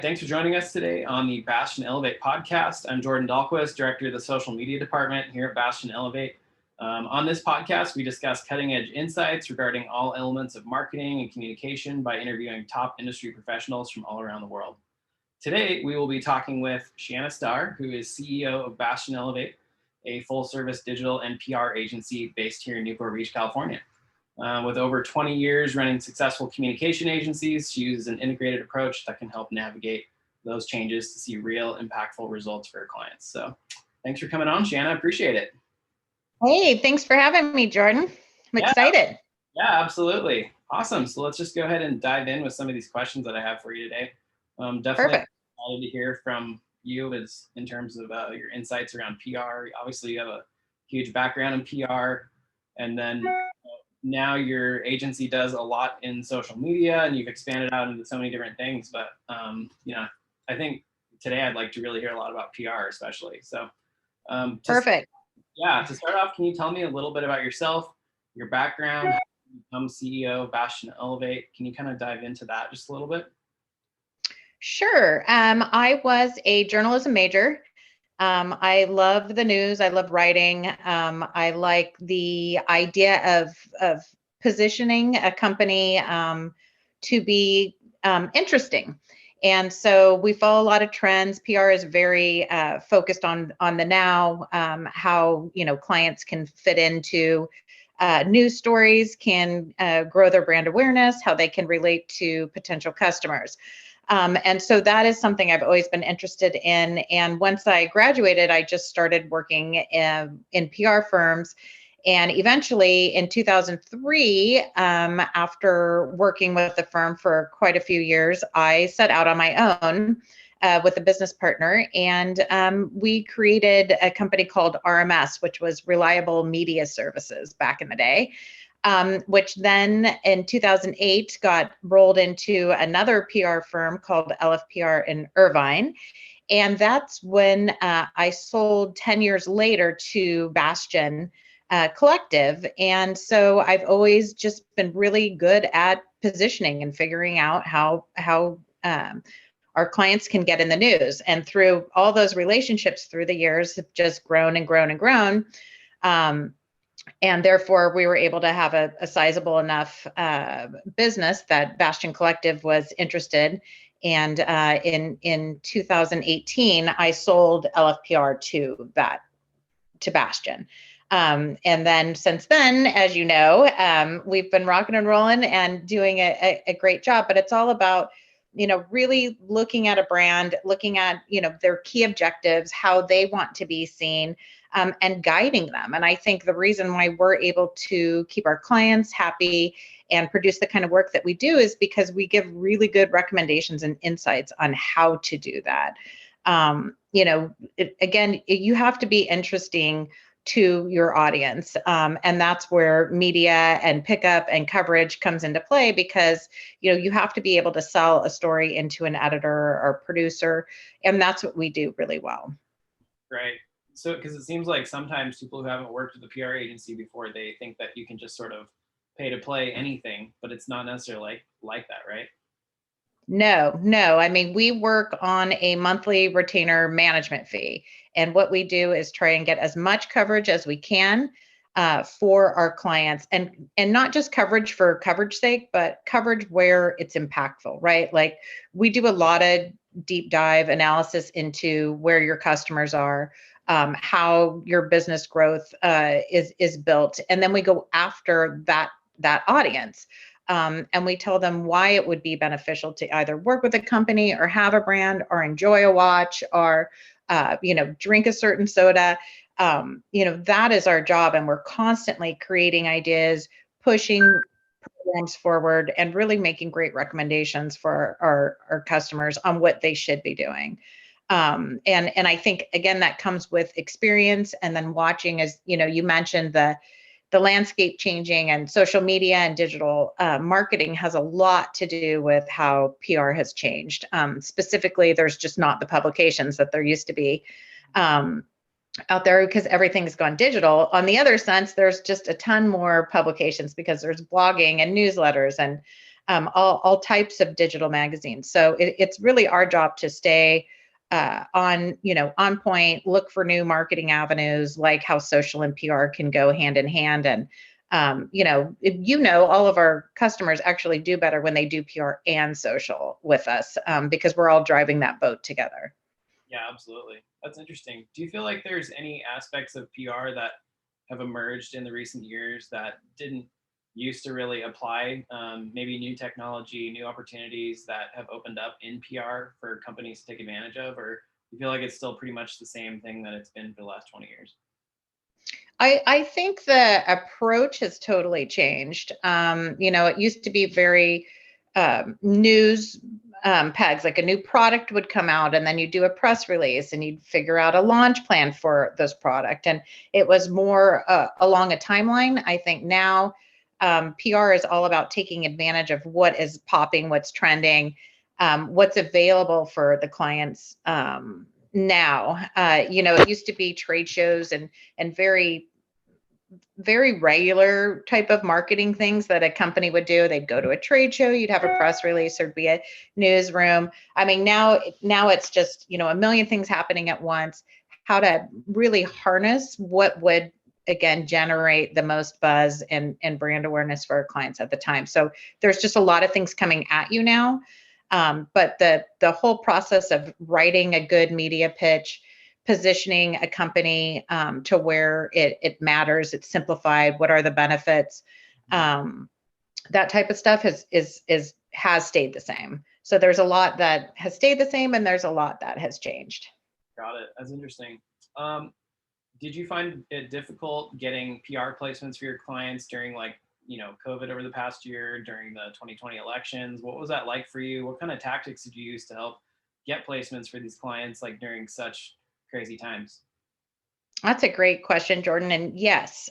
Thanks for joining us today on the Bastion Elevate podcast. I'm Jordan Dahlquist, Director of the Social Media Department here at Bastion Elevate. On this podcast, we discuss cutting-edge insights regarding all elements of marketing and communication by interviewing top industry professionals from all around the world. Today, we will be talking with Shana Starr, who is CEO of Bastion Elevate, a full-service digital and PR agency based here in Newport Beach, California. With over 20 years running successful communication agencies, she uses an integrated approach that can help navigate those changes to see real impactful results for her clients. So thanks for coming on, Shana. I appreciate it. Hey, thanks for having me, Jordan. I'm excited. Yeah, absolutely. Awesome. So let's just go ahead and dive in with some of these questions that I have for you today. Definitely Perfect. excited to hear from you as in terms of your insights around PR. Obviously, you have a huge background in PR, and then now your agency does a lot in social media, and you've expanded out into so many different things. But I think today I'd like to really hear a lot about PR, especially. So, Perfect. To start off, can you tell me a little bit about yourself, your background, how you become CEO of Bastion Elevate? Can you kind of dive into that just a little bit? Sure. I was a journalism major. I love the news. I love writing. I like the idea of positioning a company to be interesting. And so we follow a lot of trends. PR is very focused on the now, how clients can fit into news stories, can grow their brand awareness, how they can relate to potential customers. And so that is something I've always been interested in. And once I graduated, I just started working in PR firms. And eventually in 2003, after working with the firm for quite a few years, I set out on my own with a business partner. And we created a company called RMS, which was Reliable Media Services back in the day. Which then in 2008 got rolled into another PR firm called LFPR in Irvine. And that's when I sold 10 years later to Bastion Collective. And so I've always just been really good at positioning and figuring out how our clients can get in the news. And through all those relationships through the years have just grown and grown and grown. And therefore, we were able to have a sizable enough business that Bastion Collective was interested. And in 2018, I sold LFPR to Bastion. And then since then, as you know, we've been rocking and rolling and doing a great job. But it's all about really looking at a brand, looking at their key objectives, how they want to be seen. And guiding them. And I think the reason why we're able to keep our clients happy and produce the kind of work that we do is because we give really good recommendations and insights on how to do that. Again, you have to be interesting to your audience. And that's where media and pickup and coverage comes into play because, you have to be able to sell a story into an editor or producer. And that's what we do really well. Right. So, because it seems like sometimes people who haven't worked with a PR agency before, they think that you can just sort of pay to play anything, but it's not necessarily like that, right? No. I mean, we work on a monthly retainer management fee. And what we do is try and get as much coverage as we can for our clients and not just coverage for coverage sake, but coverage where it's impactful, right? Like we do a lot of deep dive analysis into where your customers are, how your business growth is built. And then we go after that audience. And we tell them why it would be beneficial to either work with a company or have a brand or enjoy a watch or, drink a certain soda. That is our job. And we're constantly creating ideas, pushing programs forward and really making great recommendations for our customers on what they should be doing. And I think, again, that comes with experience and then watching, as you mentioned, the landscape changing and social media and digital marketing has a lot to do with how PR has changed. Specifically, there's just not the publications that there used to be out there because everything's gone digital. On the other sense, there's just a ton more publications because there's blogging and newsletters and all types of digital magazines. So it's really our job to stay on point, look for new marketing avenues, like how social and PR can go hand in hand. And all of our customers actually do better when they do PR and social with us, because we're all driving that boat together. Yeah, absolutely. That's interesting. Do you feel like there's any aspects of PR that have emerged in the recent years that didn't used to really apply? Maybe new technology, new opportunities that have opened up in PR for companies to take advantage of, or you feel like it's still pretty much the same thing that it's been for the last 20 years? I think the approach has totally changed. It used to be very news pegs, like a new product would come out and then you do a press release and you'd figure out a launch plan for this product. And it was more along a timeline. I think now PR is all about taking advantage of what is popping, what's trending, what's available for the clients now. It used to be trade shows and very very regular type of marketing things that a company would do. They'd go to a trade show, you'd have a press release, there'd be a newsroom. I mean, now it's just, a million things happening at once. How to really harness what would, again, generate the most buzz and brand awareness for our clients at the time. So there's just a lot of things coming at you now. But the whole process of writing a good media pitch, positioning a company to where it matters, it's simplified, what are the benefits, that type of stuff has stayed the same. So there's a lot that has stayed the same and there's a lot that has changed. Got it. That's interesting. Did you find it difficult getting PR placements for your clients during COVID over the past year, during the 2020 elections? What was that like for you? What kind of tactics did you use to help get placements for these clients during such crazy times? That's a great question, Jordan. And yes,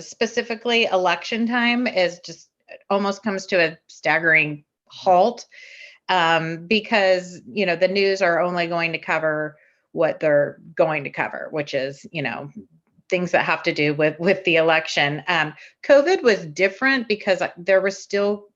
specifically election time is just almost comes to a staggering halt, because, the news are only going to cover what they're going to cover, which is, things that have to do with the election. COVID was different because there were still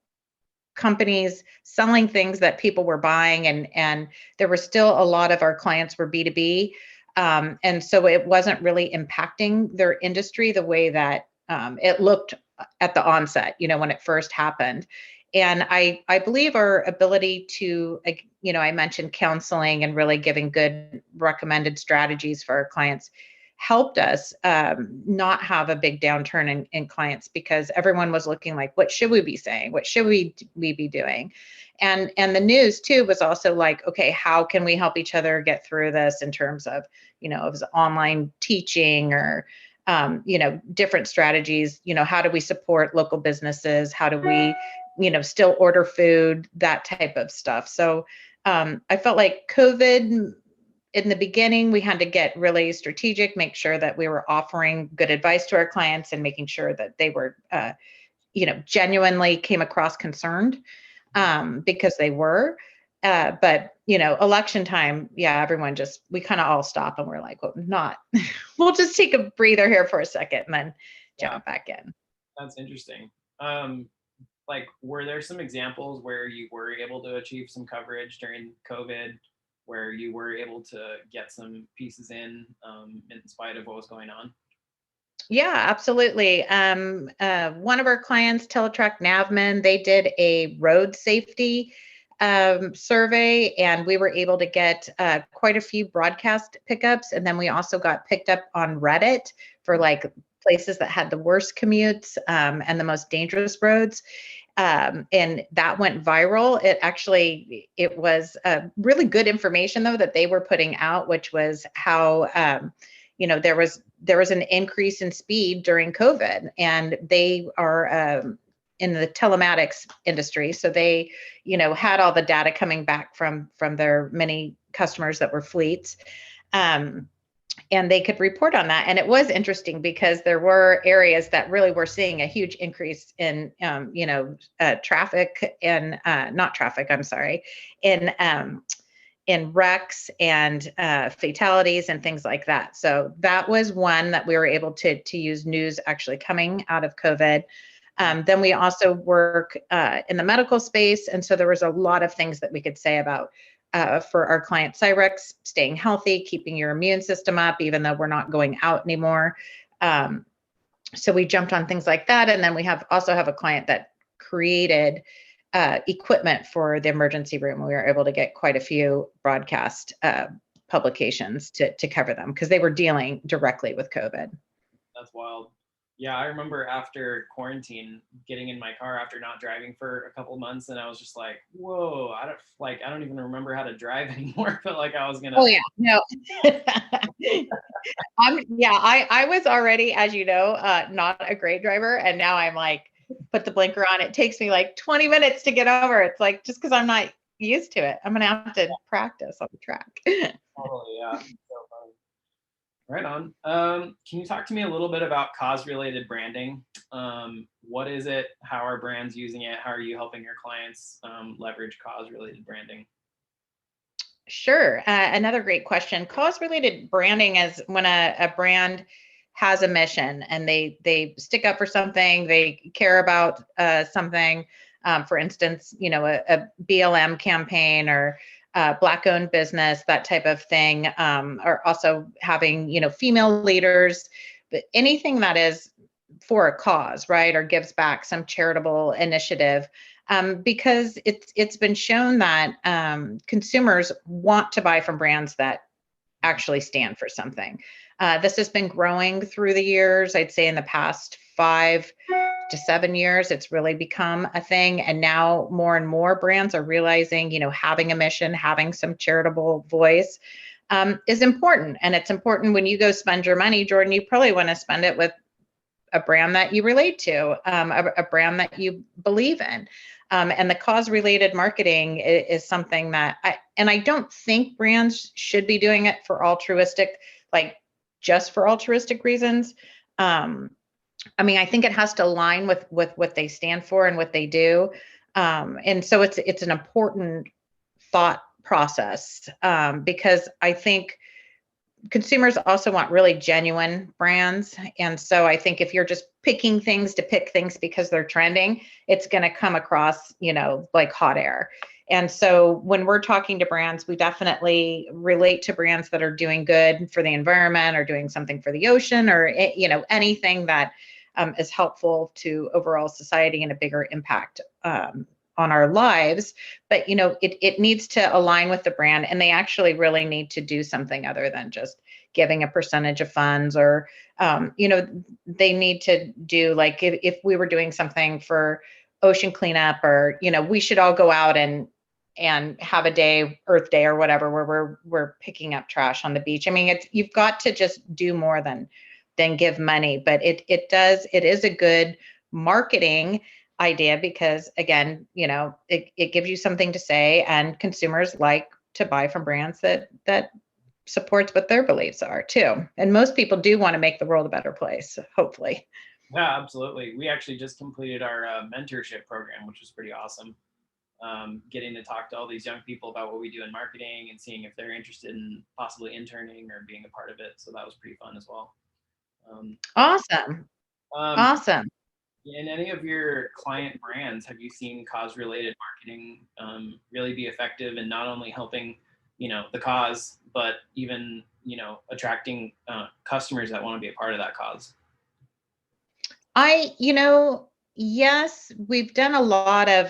companies selling things that people were buying, and there were still a lot of our clients were B2B. And so it wasn't really impacting their industry the way that it looked at the onset, when it first happened. And I believe our ability to, I mentioned counseling and really giving good recommended strategies for our clients helped us not have a big downturn in clients, because everyone was looking like, what should we be saying? What should we be doing? And the news too was also like, okay, how can we help each other get through this in terms of, it was online teaching or, different strategies, how do we support local businesses? How do we, still order food, that type of stuff. So I felt like COVID, in the beginning, we had to get really strategic, make sure that we were offering good advice to our clients and making sure that they were, genuinely came across concerned, because they were. But, election time, yeah, we kind of all stop and we're like, well, we'll just take a breather here for a second and then jump back in. That's interesting. Were there some examples where you were able to achieve some coverage during COVID, where you were able to get some pieces in spite of what was going on? Yeah, absolutely. One of our clients, Teletrack Navman, they did a road safety survey, and we were able to get quite a few broadcast pickups. And then we also got picked up on Reddit for places that had the worst commutes and the most dangerous roads. And that went viral. It was really good information though that they were putting out, which was how, there was an increase in speed during COVID, and they are in the telematics industry. So they, had all the data coming back from their many customers that were fleets. And they could report on that. And it was interesting because there were areas that really were seeing a huge increase in, traffic and not traffic, I'm sorry, in wrecks and fatalities and things like that. So that was one that we were able to use news actually coming out of COVID. Then we also work in the medical space. And so there was a lot of things that we could say about for our client Cyrex, staying healthy, keeping your immune system up, even though we're not going out anymore. So we jumped on things like that. And then we also have a client that created equipment for the emergency room. We were able to get quite a few broadcast publications to cover them because they were dealing directly with COVID. That's wild. Yeah, I remember after quarantine, getting in my car after not driving for a couple of months, and I was just like, "Whoa! I don't even remember how to drive anymore." But like, I was gonna. Oh yeah, no. I was already, as you know, not a great driver, and now I'm like, put the blinker on. It takes me like 20 minutes to get over. It's like just because I'm not used to it, I'm gonna have to practice on the track. Totally, yeah. So fun. Right on. Can you talk to me a little bit about cause-related branding? What is it? How are brands using it? How are you helping your clients leverage cause-related branding? Sure. Another great question. Cause-related branding is when a brand has a mission and they stick up for something, they care about something. For instance, a BLM campaign or Black-owned business, that type of thing, or also having, female leaders, but anything that is for a cause, right, or gives back some charitable initiative. Because it's been shown that consumers want to buy from brands that actually stand for something. This has been growing through the years. I'd say in the past 5 to 7 years, it's really become a thing. And now more and more brands are realizing, having a mission, having some charitable voice is important. And it's important when you go spend your money, Jordan, you probably want to spend it with a brand that you relate to, a brand that you believe in. And the cause-related marketing is something that I don't think brands should be doing it for altruistic, like just for altruistic reasons. I think it has to align with what they stand for and what they do. And so it's an important thought process because I think consumers also want really genuine brands. And so I think if you're just picking things to pick things because they're trending, it's going to come across, like hot air. And so when we're talking to brands, we definitely relate to brands that are doing good for the environment or doing something for the ocean or, anything that is helpful to overall society and a bigger impact on our lives. But it needs to align with the brand, and they actually really need to do something other than just giving a percentage of funds or they need to do, like, if we were doing something for ocean cleanup or we should all go out and have a day, Earth Day or whatever, where we're picking up trash on the beach. You've got to just do more than give money. But it is a good marketing idea because, again, it gives you something to say, and consumers like to buy from brands that supports what their beliefs are too. And most people do want to make the world a better place, hopefully. Yeah, absolutely. We actually just completed our mentorship program, which was pretty awesome. Getting to talk to all these young people about what we do in marketing and seeing if they're interested in possibly interning or being a part of it. So that was pretty fun as well. Awesome. Awesome. In any of your client brands, have you seen cause-related marketing really be effective in not only helping, the cause, but even, attracting customers that want to be a part of that cause? Yes, we've done a lot of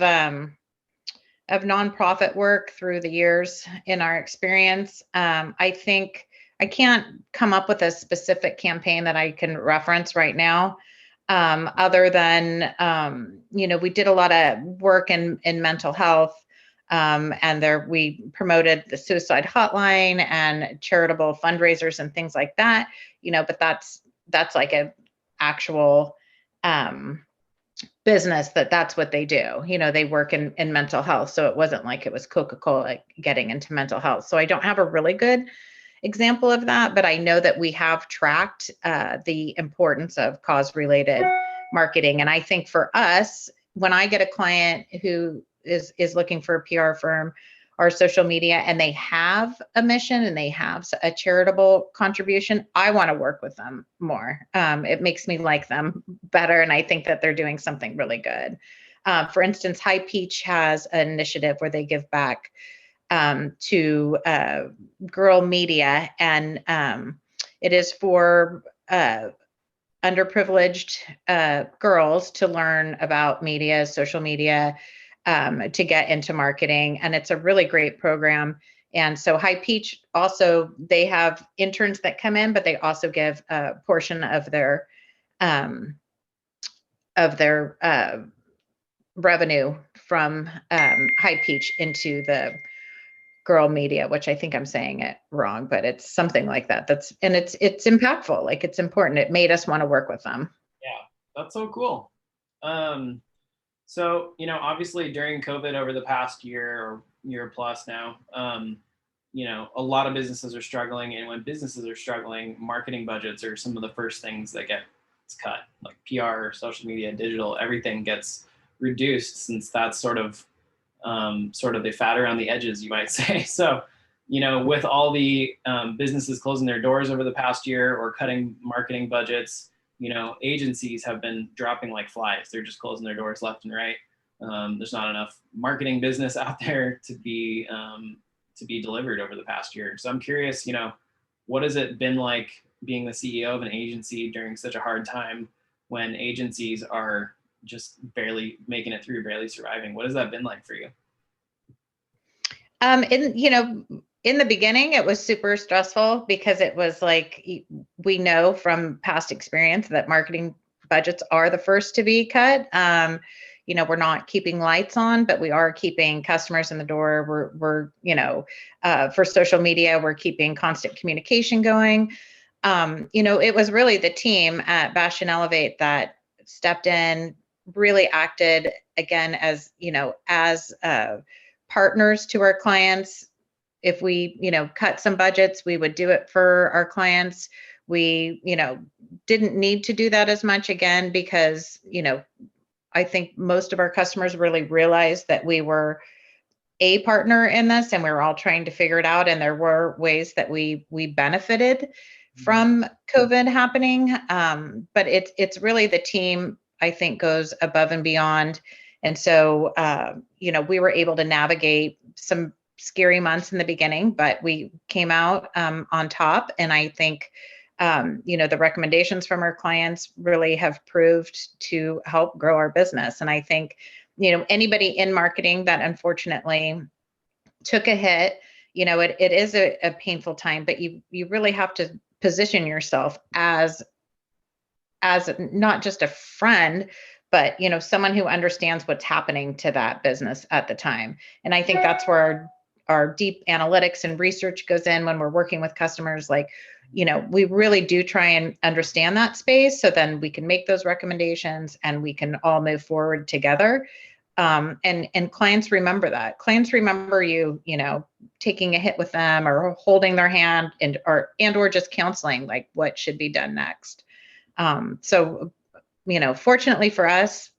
nonprofit work through the years in our experience. I think I can't come up with a specific campaign that I can reference right now. Other than, we did a lot of work in mental health, and we promoted the suicide hotline and charitable fundraisers and things like that, but that's like a actual business that's what they do. They work in mental health. So it wasn't like it was Coca-Cola getting into mental health. So I don't have a really good example of that, but I know that we have tracked the importance of cause-related marketing. And I think for us, when I get a client who is looking for a PR firm our social media and they have a mission and they have a charitable contribution, I want to work with them more. It makes me like them better. And I think that they're doing something really good. For instance, High Peach has an initiative where they give back to girl media, and it is for underprivileged girls to learn about media, social media, to get into marketing. And it's a really great program. And so High Peach also, they have interns that come in, but they also give a portion of their revenue from High Peach into the girl media, which I think I'm saying it wrong, but it's something like that. It's impactful. Like, it's important. It made us want to work with them. Yeah, that's so cool. So, obviously during COVID over the past year or year plus now, a lot of businesses are struggling. And when businesses are struggling, marketing budgets are some of the first things that gets cut, like PR, social media, digital, everything gets reduced, since that's sort of the fat around the edges, you might say. So, with all the businesses closing their doors over the past year or cutting marketing budgets, agencies have been dropping like flies. They're just closing their doors left and right. There's not enough marketing business out there to be delivered over the past year. So I'm curious, what has it been like being the CEO of an agency during such a hard time, when agencies are just barely making it through, barely surviving? What has that been like for you? In the beginning, it was super stressful, because it was like, we know from past experience that marketing budgets are the first to be cut. We're not keeping lights on, but we are keeping customers in the door. We're for social media, we're keeping constant communication going. It was really the team at Bash and Elevate that stepped in, really acted again as partners to our clients. If we, cut some budgets, we would do it for our clients. We, didn't need to do that as much, again, because, I think most of our customers really realized that we were a partner in this, and we were all trying to figure it out. And there were ways that we benefited from COVID happening. But it's really the team, I think, goes above and beyond. And so, we were able to navigate some scary months in the beginning, but we came out on top. And I think, the recommendations from our clients really have proved to help grow our business. And I think, anybody in marketing that unfortunately took a hit, it is a painful time, but you really have to position yourself as not just a friend, but someone who understands what's happening to that business at the time. And I think that's where our deep analytics and research goes in when we're working with customers. Like, we really do try and understand that space, so then we can make those recommendations and we can all move forward together. And clients remember that. Clients remember you, taking a hit with them, or holding their hand, or just counseling, like what should be done next. So, fortunately for us,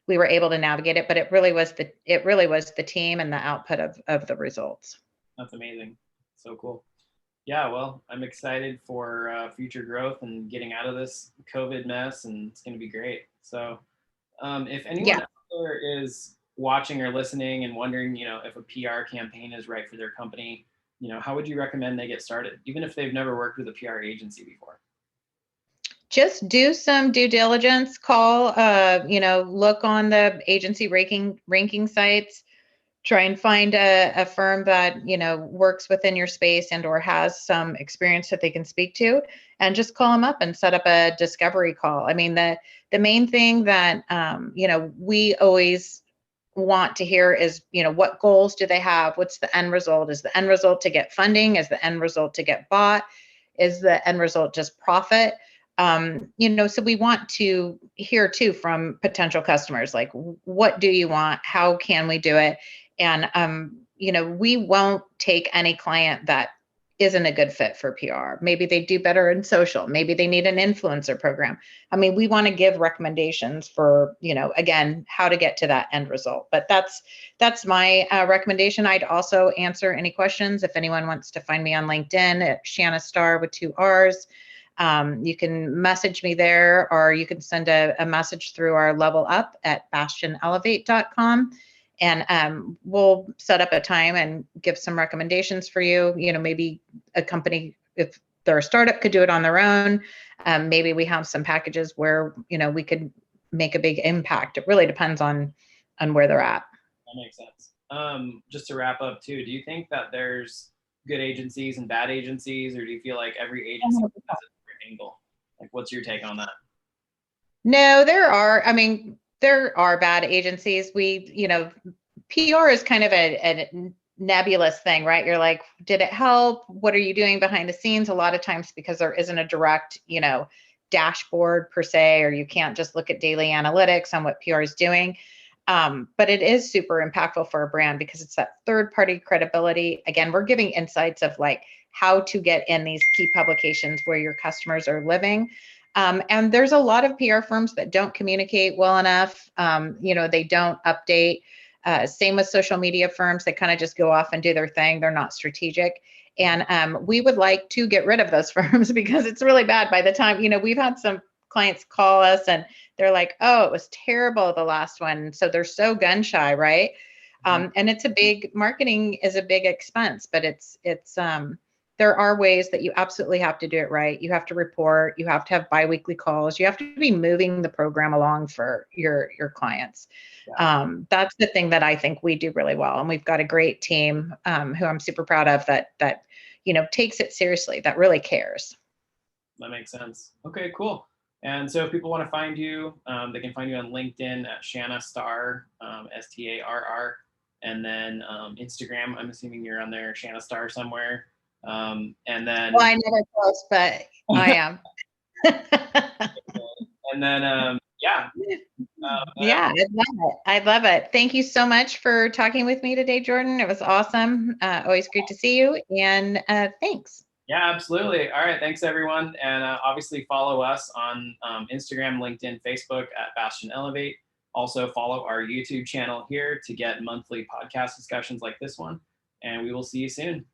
we were able to navigate it, but it really was the team and the output of the results. That's amazing. So cool. Yeah, well, I'm excited for future growth and getting out of this COVID mess, and it's going to be great. So if anyone out there is watching or listening and wondering, if a PR campaign is right for their company, how would you recommend they get started, even if they've never worked with a PR agency before? Just do some due diligence, look on the agency ranking sites, try and find a firm that, works within your space and or has some experience that they can speak to, and just call them up and set up a discovery call. I mean, the main thing that, we always want to hear is, what goals do they have? What's the end result? Is the end result to get funding? Is the end result to get bought? Is the end result just profit? So we want to hear too from potential customers, like, what do you want? How can we do it? And, we won't take any client that isn't a good fit for PR. Maybe they do better in social. Maybe they need an influencer program. I mean, we want to give recommendations for, again, how to get to that end result. But that's my recommendation. I'd also answer any questions if anyone wants to find me on LinkedIn at Shana Starr with 2 R's. You can message me there, or you can send a message through our level up at bastionelevate.com. And we'll set up a time and give some recommendations for you. Maybe a company, if they're a startup, could do it on their own. Maybe we have some packages where, we could make a big impact. It really depends on where they're at. That makes sense. Just to wrap up too, do you think that there's good agencies and bad agencies, or do you feel like every agency has a different angle? Like, what's your take on that? No, there are. I mean, there are bad agencies. PR is kind of a nebulous thing, right? You're like, did it help? What are you doing behind the scenes? A lot of times, because there isn't a direct, dashboard per se, or you can't just look at daily analytics on what PR is doing. But it is super impactful for a brand because it's that third-party credibility. Again, we're giving insights of like how to get in these key publications where your customers are living. And there's a lot of PR firms that don't communicate well enough. They don't update. Same with social media firms. They kind of just go off and do their thing. They're not strategic. And we would like to get rid of those firms because it's really bad. By the time, we've had some clients call us and they're like, oh, it was terrible, the last one. So they're so gun shy, right? And it's marketing is a big expense, but it's there are ways that you absolutely have to do it right. You have to report, you have to have biweekly calls, you have to be moving the program along for your clients. Yeah. That's the thing that I think we do really well. And we've got a great team who I'm super proud of that takes it seriously, that really cares. That makes sense. Okay, cool. And so if people want to find you, they can find you on LinkedIn at Shana Starr, Starr. And then Instagram, I'm assuming you're on there, Shana Starr somewhere. And then, well, I never post, but I am. And then, yeah. Yeah, I love it. Thank you so much for talking with me today, Jordan. It was awesome. Always great to see you. And thanks. Yeah, absolutely. All right. Thanks, everyone. And obviously follow us on Instagram, LinkedIn, Facebook at Bastion Elevate. Also follow our YouTube channel here to get monthly podcast discussions like this one. And we will see you soon.